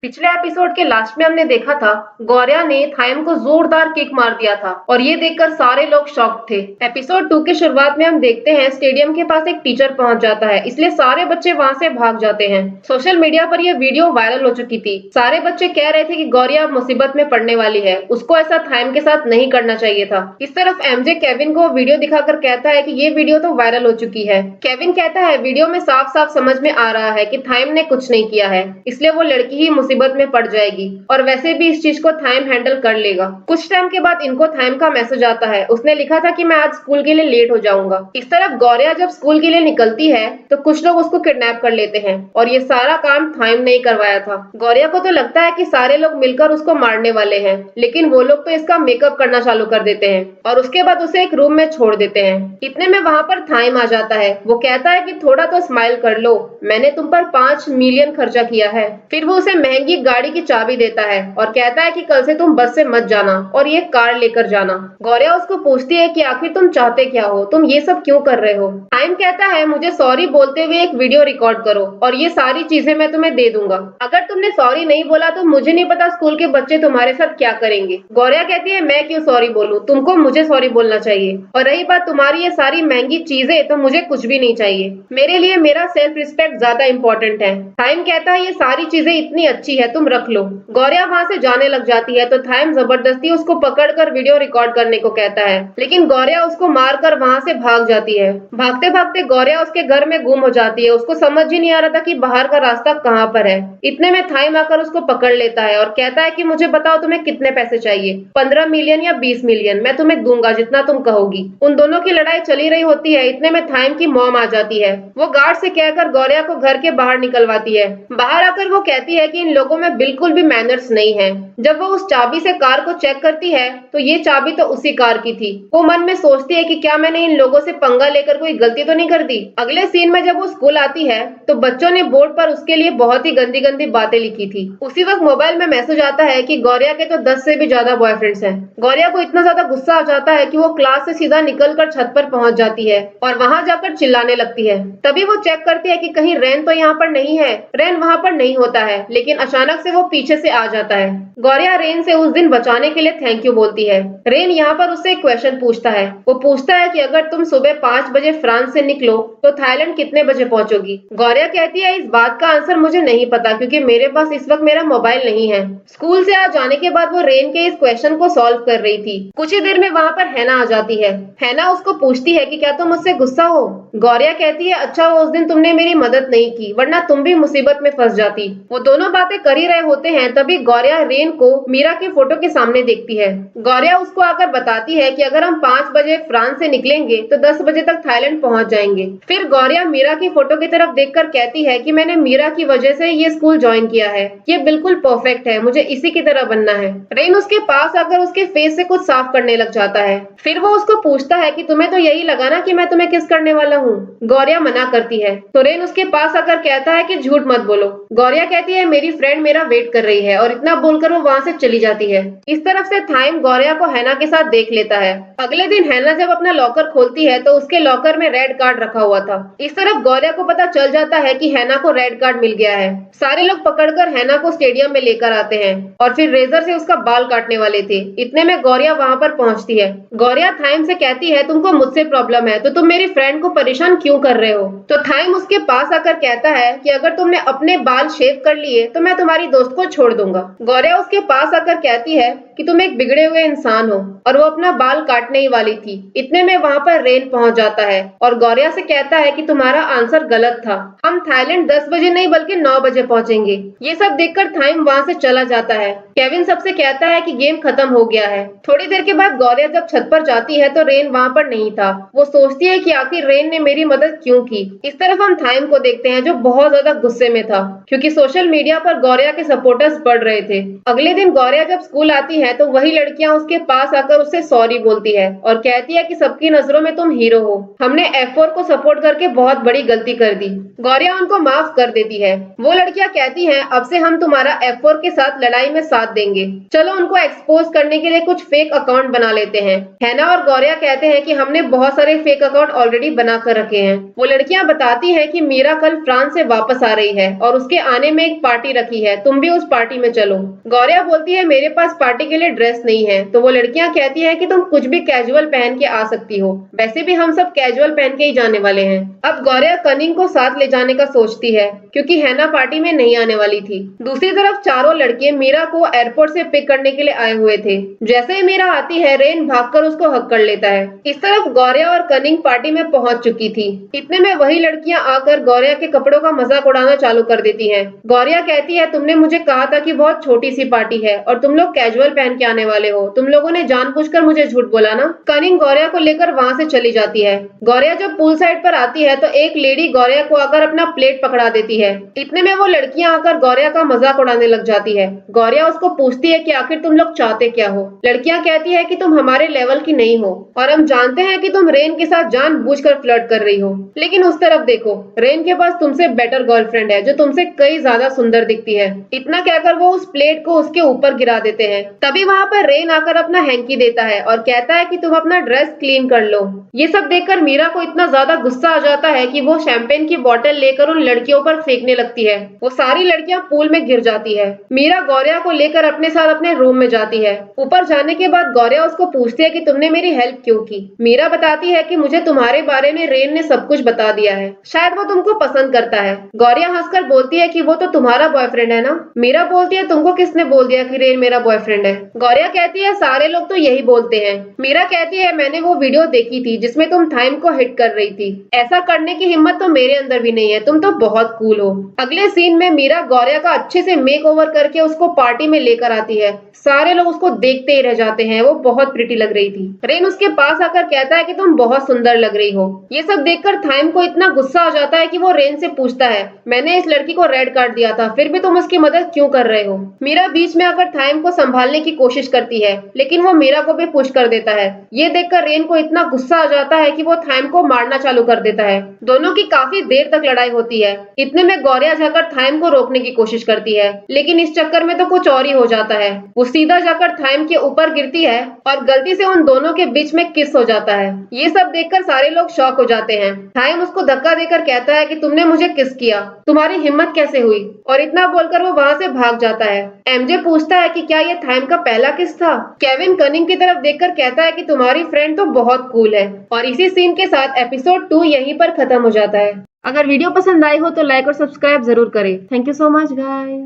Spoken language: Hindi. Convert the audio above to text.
पिछले एपिसोड के लास्ट में हमने देखा था गौरिया ने थाइम को जोरदार किक मार दिया था और ये देखकर सारे लोग शॉक थे। एपिसोड 2 की शुरुआत में हम देखते हैं स्टेडियम के पास एक टीचर पहुंच जाता है, इसलिए सारे बच्चे वहां से भाग जाते हैं। सोशल मीडिया पर यह वीडियो वायरल हो चुकी थी। सारे बच्चे कह रहे थे कि गौरिया मुसीबत में पड़ने वाली है, उसको ऐसा थाइम के साथ नहीं करना चाहिए था। इस तरफ एमजे केविन को वीडियो दिखाकर कहता है कि ये वीडियो तो वायरल हो चुकी है। केविन कहता है वीडियो में साफ साफ समझ में आ रहा है कि थाइम ने कुछ नहीं किया है, इसलिए वो लड़की ही मुसीबत में पड़ जाएगी और वैसे भी इस चीज को थाइम हैंडल कर लेगा। कुछ टाइम के बाद इनको थाइम का मैसेज आता है। उसने लिखा था कि मैं आज स्कूल के लिए लेट हो जाऊंगा। इस तरफ गौरिया जब स्कूल के लिए निकलती है तो कुछ लोग उसको किडनैप कर लेते हैं और ये सारा काम थाइम ने ही करवाया था। गौरिया को तो लगता है कि सारे लोग मिलकर उसको मारने वाले हैं, लेकिन वो लोग तो इसका मेकअप करना चालू कर देते हैं और उसके बाद उसे एक रूम में छोड़ देते हैं। इतने में वहां पर थाइम आ जाता है। वो कहता है कि थोड़ा तो स्माइल कर लो, मैंने तुम पर 5 मिलियन खर्चा किया है। फिर वो उसे महंगी गाड़ी की चाबी देता है और कहता है कि कल से तुम बस से मत जाना और ये कार लेकर जाना। गौरिया उसको पूछती है कि आखिर तुम चाहते क्या हो, तुम ये सब क्यों कर रहे हो। टाइम कहता है मुझे सॉरी बोलते हुए एक वीडियो रिकॉर्ड करो और ये सारी चीजें मैं तुम्हें दे दूंगा। अगर तुमने सॉरी नहीं बोला तो मुझे नहीं पता स्कूल के बच्चे तुम्हारे साथ क्या करेंगे। गौरिया कहती है मैं क्यों सॉरी बोलूं, तुमको मुझे सॉरी बोलना चाहिए। और रही बात तुम्हारी ये सारी महंगी चीजें, तो मुझे कुछ भी नहीं चाहिए। मेरे लिए मेरा सेल्फ रिस्पेक्ट ज्यादा इंपॉर्टेंट है। टाइम कहता है ये सारी चीजें इतनी अच्छी है, तुम रख लो। गौरिया वहां से जाने लग जाती है तो थाइम जबरदस्ती उसको पकड़कर वीडियो रिकॉर्ड करने को कहता है, लेकिन गौरिया उसको मारकर वहां से भाग जाती है। भागते भागते गौरिया उसके घर में गुम हो जाती है। उसको समझ ही नहीं आ रहा था कि बाहर का रास्ता कहाँ पर है। इतने में थाइम आकर उसको पकड़ लेता है और कहता है कि मुझे बताओ तुम्हें कितने पैसे चाहिए, 15 मिलियन या 20 मिलियन, मैं तुम्हें दूंगा जितना तुम कहोगी। उन दोनों की लड़ाई चली रही होती है। इतने में थाइम की मॉम आ जाती है। वो गार्ड से कहकर गौरिया को घर के बाहर निकलवाती है। बाहर आकर वो कहती है कि इन लोगों में बिल्कुल भी मैनर्स नहीं है। जब वो उस चाबी से कार को चेक करती है तो ये चाबी तो उसी कार की थी। वो मन में सोचती है कि क्या मैंने इन लोगों से पंगा लेकर कोई गलती तो नहीं कर दी। अगले सीन में जब वो स्कूल आती है तो बच्चों ने बोर्ड पर उसके लिए बहुत ही गंदी गंदी बातें लिखी थी। उसी वक्त मोबाइल में मैसेज आता है कि गौरिया के तो 10 से भी ज्यादा बॉयफ्रेंड्स हैं। गौरिया को इतना ज्यादा गुस्सा आ जाता है कि वो क्लास से सीधा निकलकर छत पर पहुंच जाती है और वहां जाकर चिल्लाने लगती है। तभी वो चेक करती है कि कहीं रेन तो यहाँ पर नहीं है। रेन वहां पर नहीं होता है, लेकिन अचानक से वो पीछे से आ जाता है। गौरिया रेन से उस दिन बचाने के लिए थैंक यू बोलती है। रेन यहाँ पर उससे एक क्वेश्चन पूछता है। वो पूछता है कि अगर तुम सुबह 5 बजे फ्रांस से निकलो तो थाईलैंड कितने बजे पहुंचोगी। गौरिया कहती है इस बात का आंसर मुझे नहीं पता, क्योंकि मेरे पास इस वक्त मेरा मोबाइल नहीं है। स्कूल से आ जाने के बाद वो रेन के इस क्वेश्चन को सॉल्व कर रही थी। कुछ ही देर में वहाँ पर हैना आ जाती है। हैना उसको पूछती है कि क्या तुम मुझसे गुस्सा हो। गौरिया कहती है अच्छा वो उस दिन तुमने मेरी मदद नहीं की, वरना तुम भी मुसीबत में फंस जाती। वो दोनों बातें कर ही रहे होते हैं, तभी गौरिया रेन को मीरा की फोटो के सामने देखती है। गौरिया उसको आकर बताती है कि अगर हम 5 बजे फ्रांस से निकलेंगे तो 10 बजे तक थाईलैंड पहुंच जाएंगे। फिर गौरिया मीरा की फोटो की तरफ देखकर कहती है कि मैंने मीरा की वजह से ये स्कूल ज्वाइन किया है, ये बिल्कुल परफेक्ट है, मुझे इसी की तरह बनना है। रेन उसके पास आकर उसके फेस से कुछ साफ करने लग जाता है। फिर वो उसको पूछता है कि तुम्हें तो यही लगा ना कि मैं तुम्हें किस करने वाला हूँ। गौरिया मना करती है तो रेन उसके पास आकर कहता है कि झूठ मत बोलो। गौरिया कहती है मेरी फ्रेंड मेरा वेट कर रही है, और इतना बोलकर वो वहां से चली जाती है। इस तरफ से थाइम गौरिया को हैना के साथ देख लेता है। अगले दिन हैना जब अपना लॉकर खोलती है तो उसके लॉकर में रेड कार्ड रखा हुआ था। इस तरफ गौरिया को पता चल जाता है कि हैना को रेड कार्ड मिल गया है। सारे लोग पकड़कर हैना को स्टेडियम में लेकर आते हैं और फिर रेजर से उसका बाल काटने वाले थे। इतने में गौरिया वहां पर पहुंचती है। गौरिया थाइम से कहती है तुमको मुझसे प्रॉब्लम है तो तुम मेरी फ्रेंड को परेशान क्यों कर रहे हो। तो थाइम उसके पास आकर कहता है कि अगर तुमने अपने बाल शेव कर लिए तो मैं तुम्हारी दोस्त को छोड़ दूंगा। गौरिया उसके पास आकर कहती है कि तुम एक बिगड़े हुए इंसान हो, और वो अपना बाल काटने ही वाली थी। इतने में वहां पर रेन पहुंच जाता है और गौरिया से कहता है कि तुम्हारा आंसर गलत था, हम थाईलैंड 10 बजे नहीं बल्कि 9 बजे पहुंचेंगे। ये सब देखकर थाइम वहां से चला जाता है। केविन सबसे कहता है कि गेम खत्म हो गया है। थोड़ी देर के बाद गौरिया जब छत पर जाती है तो रेन वहां पर नहीं था। वो सोचती है कि आखिर रेन ने मेरी मदद क्यों की। इस तरफ हम थाइम को देखते हैं जो बहुत ज्यादा गुस्से में था, क्योंकि सोशल मीडिया पर गौरिया के सपोर्टर्स बढ़ रहे थे। अगले दिन गौरिया जब स्कूल आती है तो वही लड़कियां उसके पास आकर उससे सॉरी बोलती है और कहती है कि सबकी नजरों में तुम हीरो हो, हमने F4 को सपोर्ट करके बहुत बड़ी गलती कर दी। गौरिया उनको माफ कर देती है। वो लड़कियां कहती हैं अब से हम तुम्हारा F4 के साथ लड़ाई में साथ देंगे, चलो उनको एक्सपोज करने के लिए कुछ फेक अकाउंट बना लेते हैं। हैना और गौरिया कहते हैं कि हमने बहुत सारे फेक अकाउंट ऑलरेडी बना कर रखे हैं। वो लड़कियां बताती हैं कि मीरा कल फ्रांस से वापस आ रही है और उसके आने में एक पार्टी रखी की है, तुम भी उस पार्टी में चलो। गौरिया बोलती है मेरे पास पार्टी के लिए ड्रेस नहीं है, तो वो लड़कियां कहती है कि तुम कुछ भी कैजुअल पहन के आ सकती हो, वैसे भी हम सब कैजुअल पहन के ही जाने वाले हैं। अब गौरिया कनिंग को साथ ले जाने का सोचती है क्योंकि हैना पार्टी में नहीं आने वाली थी। दूसरी तरफ चारों लड़के मीरा को एयरपोर्ट से पिक करने के लिए आए हुए थे। जैसे ही मीरा आती है, रेन भागकर उसको हक कर लेता है। इस तरफ गौरिया और कनिंग पार्टी में पहुंच चुकी थी। इतने में वही लड़कियां आकर गौरिया के कपड़ों का मजाक उड़ाना चालू कर देती हैं। गौरिया कहती है तुमने मुझे कहा था कि बहुत छोटी सी पार्टी है और तुम लोग कैजुअल पहन के आने वाले हो, तुम लोगों ने जानबूझकर मुझे झूठ बोला ना। कनिंग गौरिया को लेकर वहां से चली जाती है। गौरिया जब पूल साइड पर आती है तो एक लेडी गौरिया को आकर अपना प्लेट पकड़ा देती है। इतने में वो लड़कियां आकर गौरिया का मजाक उड़ाने लग जाती है। गौरिया उसको पूछती है कि आखिर तुम लोग चाहते क्या हो। लड़कियां कहती है कि तुम हमारे लेवल की नहीं हो और हम जानते हैं कि तुम रेन के साथ जानबूझकर फ्लर्ट कर रही हो, लेकिन उस तरफ देखो, रेन के पास तुमसे बेटर गर्लफ्रेंड है जो तुमसे कई ज्यादा सुंदर दिखती है। इतना कहकर वो उस प्लेट को उसके ऊपर गिरा देते हैं। तभी वहां पर रेन आकर अपना हैंकी देता है और कहता है कि तुम अपना ड्रेस क्लीन कर लो। ये सब देखकर मीरा को इतना ज्यादा गुस्सा आ जाता है कि वो शैंपेन की बोतल लेकर उन लड़कियों पर फेंकने लगती है। वो सारी लड़कियां पूल में गिर जाती है। मीरा गौरिया को लेकर अपने साथ अपने रूम में जाती है। ऊपर जाने के बाद गौरिया उसको पूछती है कि तुमने मेरी हेल्प क्यों की। मीरा बताती है कि मुझे तुम्हारे बारे में रेन ने सब कुछ बता दिया है, शायद वो तुमको पसंद करता है। गौरिया हंसकर बोलती है कि वो तो तुम्हारा बॉयफ्रेंड है ना। मीरा बोलती है तुमको किसने बोल दिया कि रेन मेरा बॉयफ्रेंड है। गौरिया कहती है सारे लोग तो यही बोलते हैं। मीरा कहती है मैंने वो वीडियो देखी थी जिसमें तुम थाइम को हिट कर रही थी, ऐसा करने की हिम्मत तो मेरे अंदर भी नहीं है, तुम तो बहुत कूल हो। अगले सीन में मीरा गौरिया का अच्छे से मेक ओवर करके उसको पार्टी में लेकर आती है। सारे लोग उसको देखते ही रह जाते हैं, वो बहुत प्रिटी लग रही थी। रेन उसके पास आकर कहता है कि तुम बहुत सुंदर लग रही हो। ये सब देखकर थाइम को इतना गुस्सा आ जाता है कि वो रेन से पूछता है मैंने इस लड़की को रेड कार्ड दिया था, फिर भी तुम उसकी मदद क्यों कर रहे हो। मीरा बीच में आकर थाइम को संभालने की कोशिश करती है, लेकिन वो मीरा को भी पुश कर देता है। ये देखकर रेन को इतना गुस्सा आ जाता है कि वो थाइम को मारना चालू कर देता है। दोनों की काफी देर तक लड़ाई होती है। इतने में गौरिया जाकर थाइम को रोकने की कोशिश करती है, लेकिन इस चक्कर में तो कुछ और ही हो जाता है। वो सीधा जाकर थाइम के ऊपर गिरती है और गलती से उन दोनों के बीच में किस हो जाता है। ये सब देखकर सारे लोग शॉक हो जाते हैं। थाइम उसको धक्का देकर कहता है कि तुमने मुझे किस किया, तुम्हारी हिम्मत कैसे हुई, और इतना बोलकर वो वहां से भाग जाता है। एमजे पूछता है कि क्या ये थाइम का पहला किस था। केविन कनिंग की तरफ देखकर कहता है कि तुम्हारी फ्रेंड तो बहुत कूल है। और इसी सीन के साथ एपिसोड 2 यहीं पर खत्म हो जाता है। अगर वीडियो पसंद आई हो तो लाइक और सब्सक्राइब जरूर करें। Thank you so much guys.